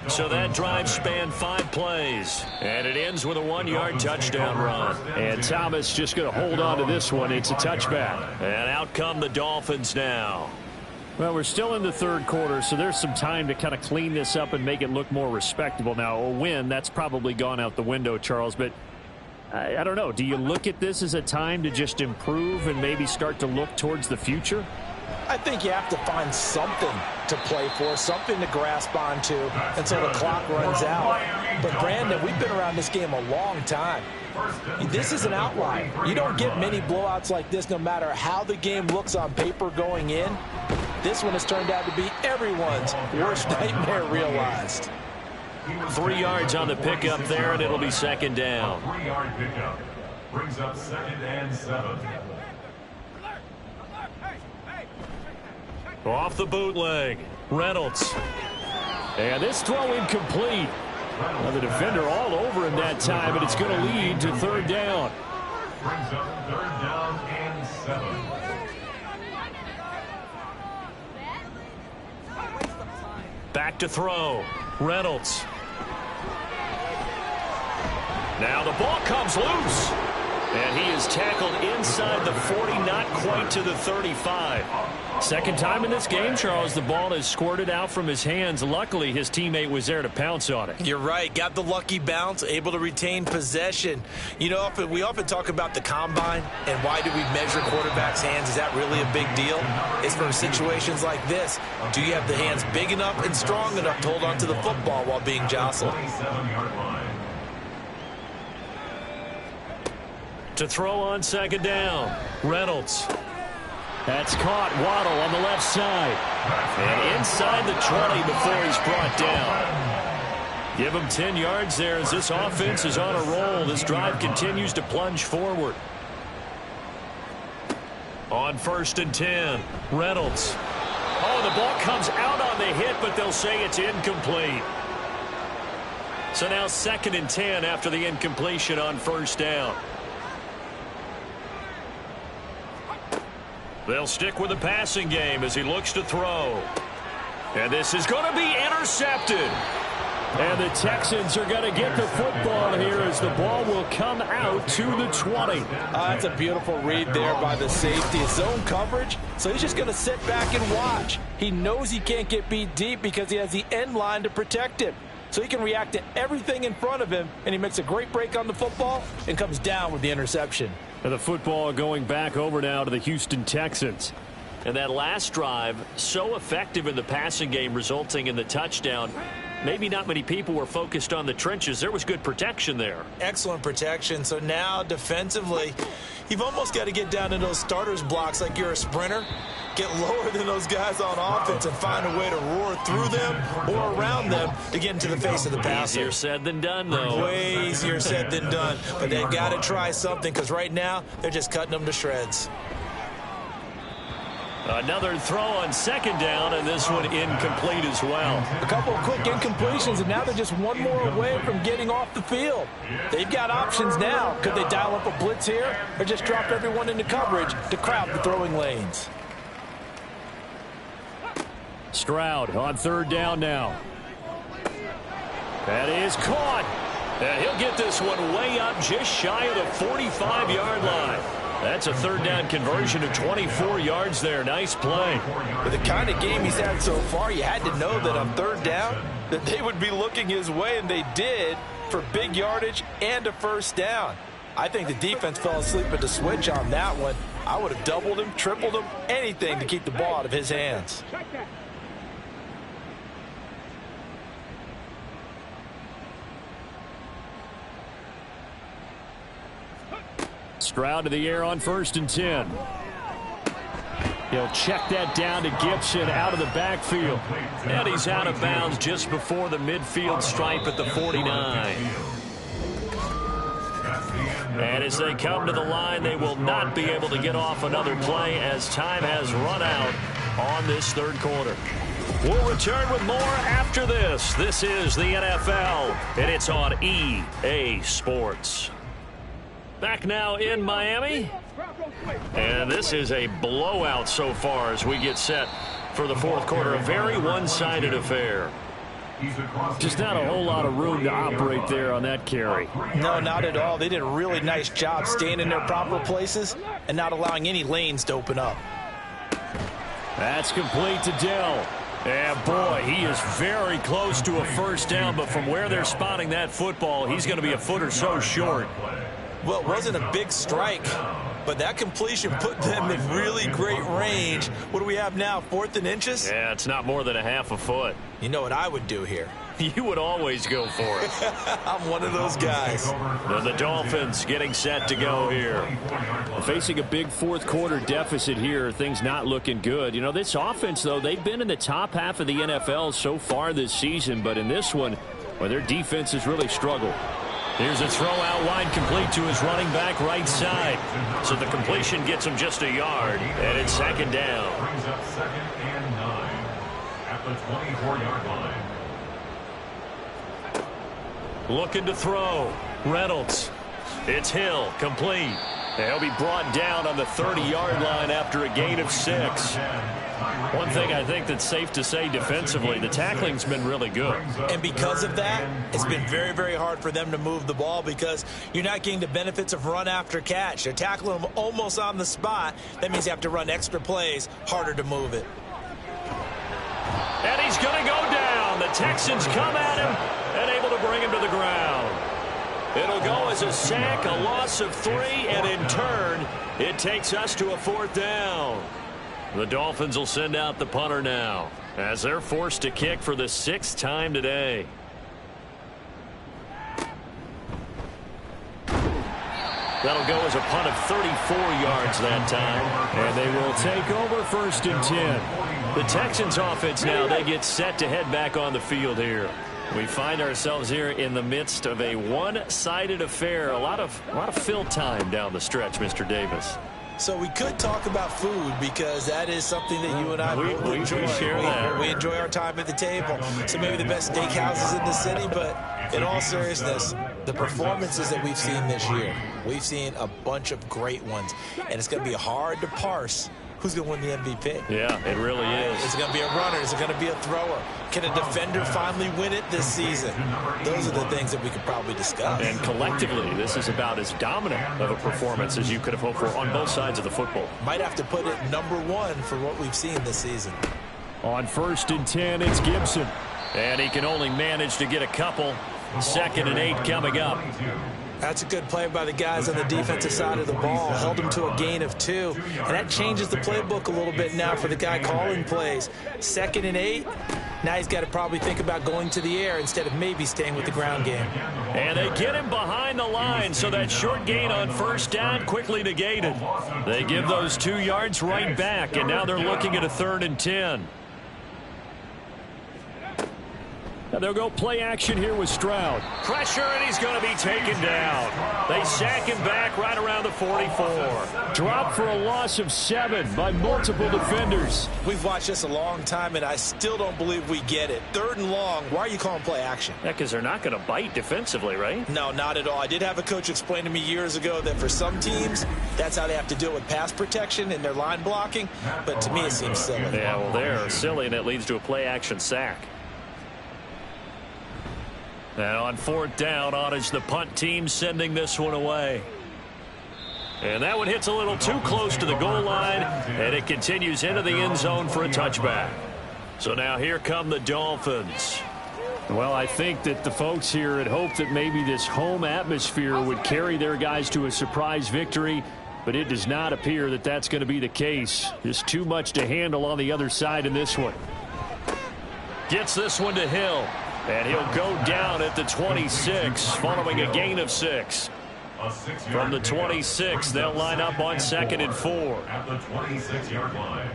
Speaker 2: So that drive spanned 5 plays, and it ends with a 1-yard touchdown run.
Speaker 8: And Thomas just going to hold on to this one. It's a touchback.
Speaker 2: And out come the Dolphins now.
Speaker 8: Well, we're still in the third quarter, so there's some time to kind of clean this up and make it look more respectable. Now, a win, that's probably gone out the window, Charles, but I don't know. Do you look at this as a time to just improve and maybe start to look towards the future?
Speaker 6: I think you have to find something to play for, something to grasp onto until the clock runs out. But, Brandon, we've been around this game a long time. This is an outlier. You don't get many blowouts like this no matter how the game looks on paper going in. This one has turned out to be everyone's worst nightmare realized.
Speaker 8: 3 yards on the pickup there, and it'll be second down.
Speaker 5: 3-yard pickup brings up 2nd and 7.
Speaker 8: Off the bootleg, Reynolds. And this throw incomplete. Well, the defender all over him that time, and it's going to lead to 3rd down.
Speaker 5: Brings up 3rd down and 7.
Speaker 8: Back to throw, Reynolds. Now the ball comes loose. And he is tackled inside the 40, not quite to the 35. Second time in this game, Charles, the ball has squirted out from his hands. Luckily, his teammate was there to pounce on it.
Speaker 3: You're right. Got the lucky bounce, able to retain possession. You know, we often talk about the combine and why do we measure quarterbacks' hands. Is that really a big deal? It's for situations like this. Do you have the hands big enough and strong enough to hold on to the football while being jostled?
Speaker 5: 27-yard line.
Speaker 8: To throw on second down, Reynolds. That's caught. Waddle on the left side. And inside the 20 before he's brought down. Give him 10 yards there as this offense is on a roll. This drive continues to plunge forward. On 1st and 10, Reynolds. Oh, the ball comes out on the hit, but they'll say it's incomplete. So now 2nd and 10 after the incompletion on 1st down. They'll stick with the passing game as he looks to throw. And this is going to be intercepted. And the Texans are going to get the football here as the ball will come out to the 20.
Speaker 6: That's a beautiful read there by the safety. His zone coverage, so he's just going to sit back and watch. He knows he can't get beat deep because he has the end line to protect him. So he can react to everything in front of him, and he makes a great break on the football and comes down with the interception.
Speaker 8: And the football going back over now to the Houston Texans. And that last drive, so effective in the passing game, resulting in the touchdown. Maybe not many people were focused on the trenches. There was good protection there.
Speaker 3: Excellent protection. So now defensively, you've almost got to get down to those starters blocks like you're a sprinter. Get lower than those guys on offense and find a way to roar through them or around them to get into the face of the passer.
Speaker 8: Easier said than done, though.
Speaker 3: Way easier said than done. But they've got to try something because right now they're just cutting them to shreds.
Speaker 8: Another throw on second down, and this one incomplete as well.
Speaker 6: A couple of quick incompletions, and now they're just one more away from getting off the field. They've got options now. Could they dial up a blitz here or just drop everyone into coverage to crowd the throwing lanes?
Speaker 8: Stroud on 3rd down now. That is caught. And he'll get this one way up just shy of the 45-yard line. That's a 3rd down conversion of 24 yards there. Nice play.
Speaker 6: With the kind of game he's had so far, you had to know that on 3rd down that they would be looking his way, and they did, for big yardage and a 1st down. I think the defense fell asleep at the switch on that one. I would have doubled him, tripled him, anything to keep the ball out of his hands.
Speaker 8: Stroud to the air on 1st and 10. He'll check that down to Gibson out of the backfield. And he's out of bounds just before the midfield stripe at the 49. And as they come to the line, they will not be able to get off another play as time has run out on this 3rd quarter. We'll return with more after this. This is the NFL, and it's on EA Sports. Back now in Miami. And this is a blowout so far as we get set for the 4th quarter. A very one-sided affair. Just not a whole lot of room to operate there on that carry.
Speaker 6: No, not at all. They did a really nice job staying in their proper places and not allowing any lanes to open up.
Speaker 8: That's complete to Dell. And boy, he is very close to a 1st down, but from where they're spotting that football, he's going to be a foot or so short.
Speaker 3: Well, it wasn't a big strike,
Speaker 6: but that completion put them in really great range. What do we have now, 4th and inches?
Speaker 8: Yeah, it's not more than a half a foot.
Speaker 6: You know what I would do here?
Speaker 8: You would always go for it.
Speaker 6: I'm one of those guys.
Speaker 8: And the Dolphins getting set to go here. Facing a big fourth quarter deficit here, things not looking good. You know, this offense, though, they've been in the top half of the NFL so far this season, but in this one, well, their defense has really struggled. Here's a throw out wide, complete to his running back right side. So the completion gets him just a yard, and it's 2nd down.
Speaker 5: Brings up 2nd and 9 at the 24-yard line.
Speaker 8: Looking to throw. Reynolds. It's Hill, complete. He'll be brought down on the 30-yard line after a gain of 6. One thing I think that's safe to say defensively, the tackling's been really good.
Speaker 6: And because of that, it's been very, very hard for them to move the ball because you're not getting the benefits of run after catch. They're tackling them almost on the spot. That means you have to run extra plays, harder to move it.
Speaker 8: And he's going to go down. The Texans come at him and able to bring him to the ground. It'll go as a sack, a loss of 3, and in turn, it takes us to a 4th down. The Dolphins will send out the punter now as they're forced to kick for the 6th time today. That'll go as a punt of 34 yards that time. And they will take over 1st and 10. The Texans offense now, they get set to head back on the field here. We find ourselves here in the midst of a one-sided affair. A lot of fill time down the stretch, Mr. Davis.
Speaker 6: So we could talk about food because that is something that you and I
Speaker 8: we
Speaker 6: enjoy.
Speaker 8: share that.
Speaker 6: We enjoy our time at the table. So maybe the best steakhouses in the city, but in all seriousness, the performances that we've seen this year, we've seen a bunch of great ones, and it's going to be hard to parse who's going to win the MVP.
Speaker 8: Yeah, it really is.
Speaker 6: Is it going to be a runner? Is it going to be a thrower? Can a defender finally win it this season? Those are the things that we could probably discuss.
Speaker 8: And collectively, this is about as dominant of a performance as you could have hoped for on both sides of the football.
Speaker 6: Might have to put it #1 for what we've seen this season.
Speaker 8: On 1st and 10, it's Gibson. And he can only manage to get a couple. 2nd and 8 coming up.
Speaker 6: That's a good play by the guys on the defensive side of the ball. Held him to a gain of 2. And that changes the playbook a little bit now for the guy calling plays. 2nd and 8. Now he's got to probably think about going to the air instead of maybe staying with the ground game.
Speaker 8: And they get him behind the line, so that short gain on 1st down quickly negated. They give those 2 yards right back, and now they're looking at a 3rd and 10. And they'll go play action here with Stroud. Pressure, and he's going to be taken down. They sack him back right around the 44. Dropped for a loss of 7 by multiple defenders.
Speaker 6: We've watched this a long time, and I still don't believe we get it. 3rd and long, why are you calling play action?
Speaker 8: Yeah, because they're not going to bite defensively, right?
Speaker 6: No, not at all. I did have a coach explain to me years ago that for some teams, that's how they have to deal with pass protection and their line blocking. But to me, it seems silly.
Speaker 8: Yeah, well, they're silly, and it leads to a play action sack. And on 4th down, on is the punt team sending this one away. And that one hits a little too close to the goal line, and it continues into the end zone for a touchback. So now here come the Dolphins. Well, I think that the folks here had hoped that maybe this home atmosphere would carry their guys to a surprise victory, but it does not appear that that's going to be the case. There's too much to handle on the other side in this one. Gets this one to Hill. And he'll go down at the 26 following a gain of 6. From the 26, they'll line up on 2nd and 4.
Speaker 5: At the 26-yard line.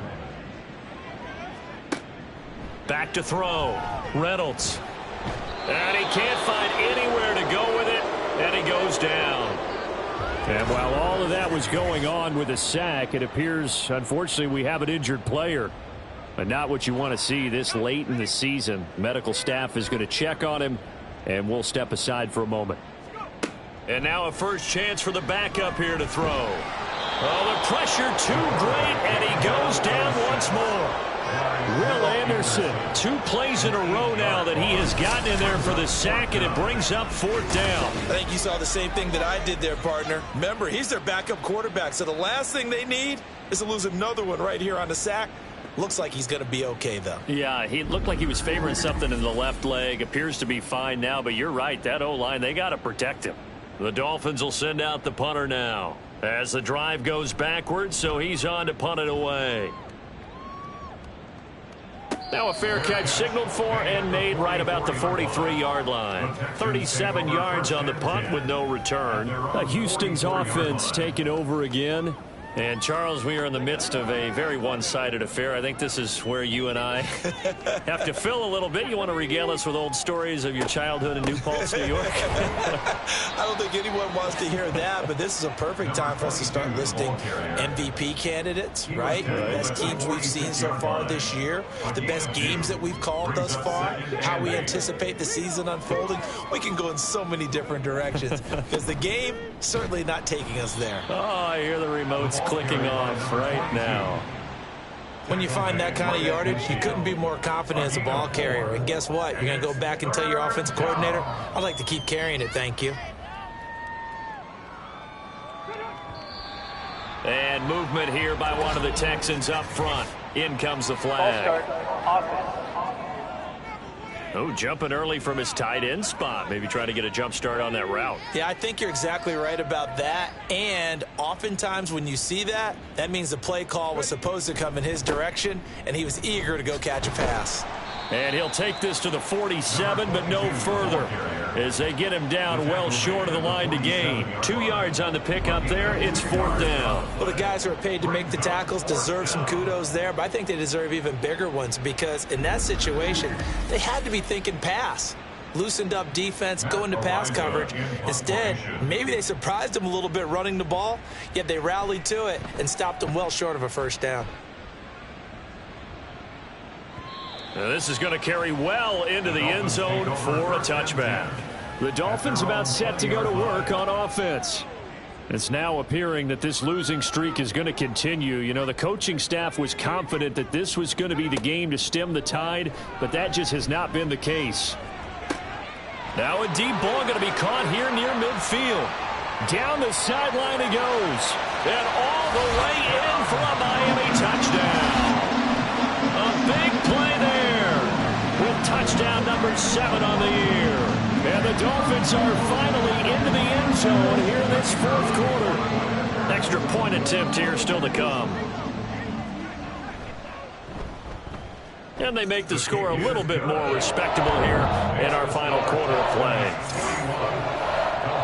Speaker 8: Back to throw. Reynolds. And he can't find anywhere to go with it, and he goes down. And while all of that was going on with a sack, it appears, unfortunately, we have an injured player. But not what you want to see this late in the season. Medical staff is going to check on him, and we'll step aside for a moment. And now a first chance for the backup here to throw. Oh, the pressure too great, and he goes down once more. Will Anderson, 2 plays in a row now that he has gotten in there for the sack, and it brings up 4th down.
Speaker 6: I think you saw the same thing that I did there, partner. Remember, he's their backup quarterback, so the last thing they need is to lose another one right here on the sack. Looks like he's going to be okay, though.
Speaker 8: Yeah, he looked like he was favoring something in the left leg. Appears to be fine now, but you're right. That O-line, they got to protect him. The Dolphins will send out the punter now.
Speaker 2: As the drive goes backwards, so he's on to punt it away. Now a fair catch signaled for and made right about the 43-yard line. 37 yards on the punt with no return.
Speaker 8: Houston's offense taking over again.
Speaker 2: And, Charles, we are in the midst of a very one-sided affair. I think this is where you and I have to fill a little bit. You want to regale us with old stories of your childhood in New Paltz, New York?
Speaker 3: I don't think anyone wants to hear that, but this is a perfect time for us to start listing MVP candidates, right? The best teams we've seen so far this year, the best games that we've called thus far, how we anticipate the season unfolding. We can go in so many different directions because the game certainly not taking us there.
Speaker 2: Oh, I hear the remotes clicking off right now.
Speaker 3: When you find that kind of yardage, you couldn't be more confident as a ball carrier. And guess what? You're going to go back and tell your offensive coordinator, I'd like to keep carrying it, thank you.
Speaker 2: And movement here by one of the Texans up front. In comes the flag.
Speaker 4: Ball start, offense.
Speaker 2: Oh, jumping early from his tight end spot. Maybe trying to get a jump start on that route.
Speaker 3: Yeah, I think you're exactly right about that. And oftentimes when you see that, that means the play call was supposed to come in his direction, and he was eager to go catch a pass.
Speaker 2: And he'll take this to the 47, but no further, as they get him down well short of the line to gain. 2 yards on the pickup there. It's 4th down.
Speaker 3: Well, the guys who are paid to make the tackles deserve some kudos there, but I think they deserve even bigger ones because in that situation, they had to be thinking pass. Loosened up defense, going to pass coverage. Instead, maybe they surprised them a little bit running the ball, yet they rallied to it and stopped them well short of a first down.
Speaker 2: Now this is going to carry well into the end zone for a touchback.
Speaker 8: The Dolphins about set to go to work on offense. It's now appearing that this losing streak is going to continue. You know, the coaching staff was confident that this was going to be the game to stem the tide, but that just has not been the case.
Speaker 2: Now a deep ball going to be caught here near midfield.
Speaker 8: Down the sideline he goes.
Speaker 2: And all the way in for a Miami touchdown. A big play there with touchdown number 7 on the year.
Speaker 8: And the Dolphins are finally into the end zone here in this 4th quarter.
Speaker 2: Extra point attempt here still to come. And they make the score a little bit more respectable here in our final quarter of play.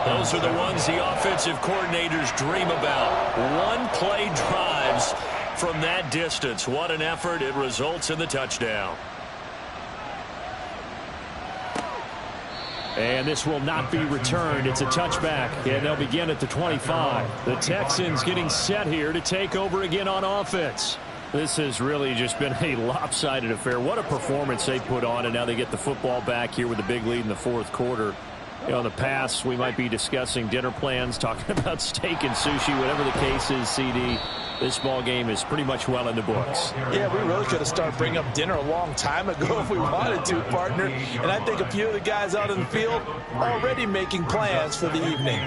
Speaker 2: Those are the ones the offensive coordinators dream about. One-play drives from that distance. What an effort. It results in the touchdown.
Speaker 8: And this will not be returned. It's a touchback, and they'll begin at the 25. The Texans getting set here to take over again on offense. This has really just been a lopsided affair. What a performance they put on, and now they get the football back here with a big lead in the 4th quarter. You know, in the past, we might be discussing dinner plans, talking about steak and sushi, whatever the case is, CD. This ball game is pretty much well in the books.
Speaker 3: Yeah, we really could have started bringing up dinner a long time ago if we wanted to, partner. And I think a few of the guys out in the field are already making plans for the evening.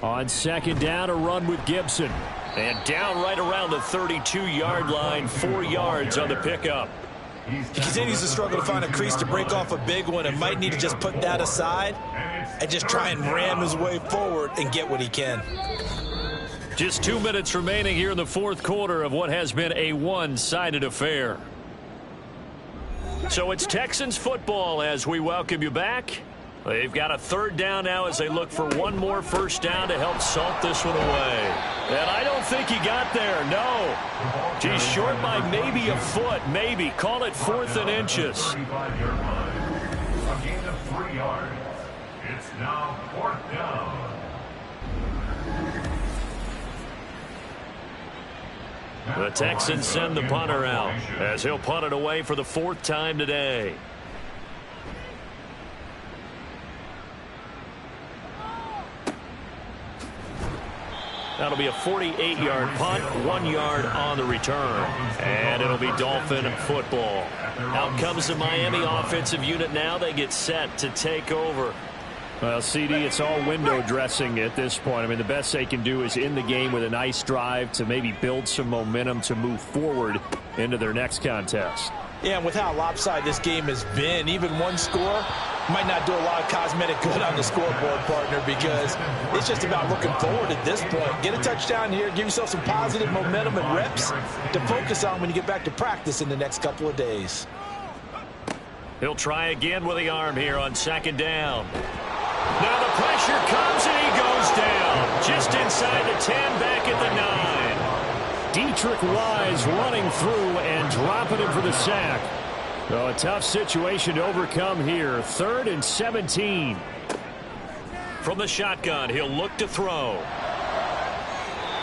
Speaker 8: On 2nd down, a run with Gibson.
Speaker 2: And down right around the 32-yard line, 4 yards on the pickup.
Speaker 3: He continues to struggle to find a crease to break off a big one and might need to just put that aside and just try and ram his way forward and get what he can.
Speaker 2: Just 2 minutes remaining here in the 4th quarter of what has been a one-sided affair. So it's Texans football as we welcome you back. They've got a 3rd down now as they look for one more first down to help salt this one away. And I don't think he got there, no. He's short by maybe a foot, maybe. Call it 4th and inches.
Speaker 5: A gain of 3 yards. It's now 4th down.
Speaker 2: The Texans send the punter out as he'll punt it away for the 4th time today. That'll be a 48-yard punt, 1 yard on the return. And it'll be Dolphin football. Out comes the Miami offensive unit now. They get set to take over.
Speaker 8: Well, CD, it's all window dressing at this point. I mean, the best they can do is end the game with a nice drive to maybe build some momentum to move forward into their next contest.
Speaker 6: Yeah, and with how lopsided this game has been, even one score might not do a lot of cosmetic good on the scoreboard, partner, because it's just about looking forward at this point. Get a touchdown here, give yourself some positive momentum and reps to focus on when you get back to practice in the next couple of days.
Speaker 2: He'll try again with the arm here on second down. Now the pressure comes and he goes down. Just inside the 10, back at the 9.
Speaker 8: Dietrich Wise running through and dropping him for the sack. So a tough situation to overcome here. 3rd and 17.
Speaker 2: From the shotgun, he'll look to throw.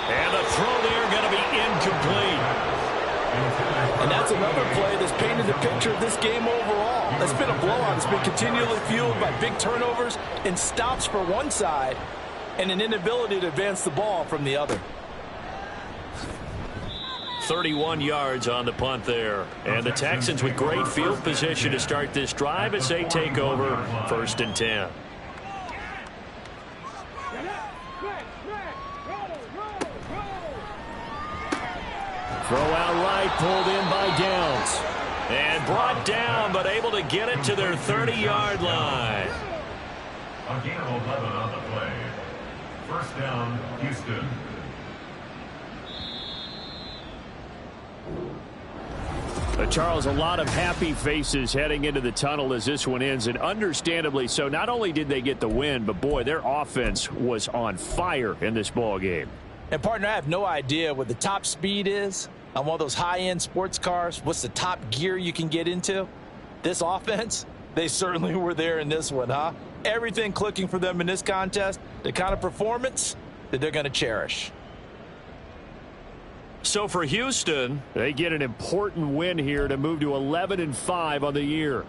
Speaker 2: And the throw there going to be incomplete.
Speaker 6: And that's another play that's painted the picture of this game overall. It's been a blowout. It's been continually fueled by big turnovers and stops for one side and an inability to advance the ball from the other.
Speaker 2: 31 yards on the punt there. And the Texans with great field position to start this drive as they take over 1st and 10.
Speaker 8: Throw out right, pulled in by Downs.
Speaker 2: And brought down, but able to get it to their 30-yard line.
Speaker 5: A gain of 11 on the play. 1st down, Houston.
Speaker 8: Charles, a lot of happy faces heading into the tunnel as this one ends, and understandably so. Not only did they get the win, but boy, their offense was on fire in this ball game.
Speaker 6: And partner, I have no idea what the top speed is on one of those high-end sports cars. What's the top gear you can get into? This offense, they certainly were there in this one, huh? Everything clicking for them in this contest, the kind of performance that they're going to cherish.
Speaker 2: So for Houston,
Speaker 8: they get an important win here to move to 11-5 on the year.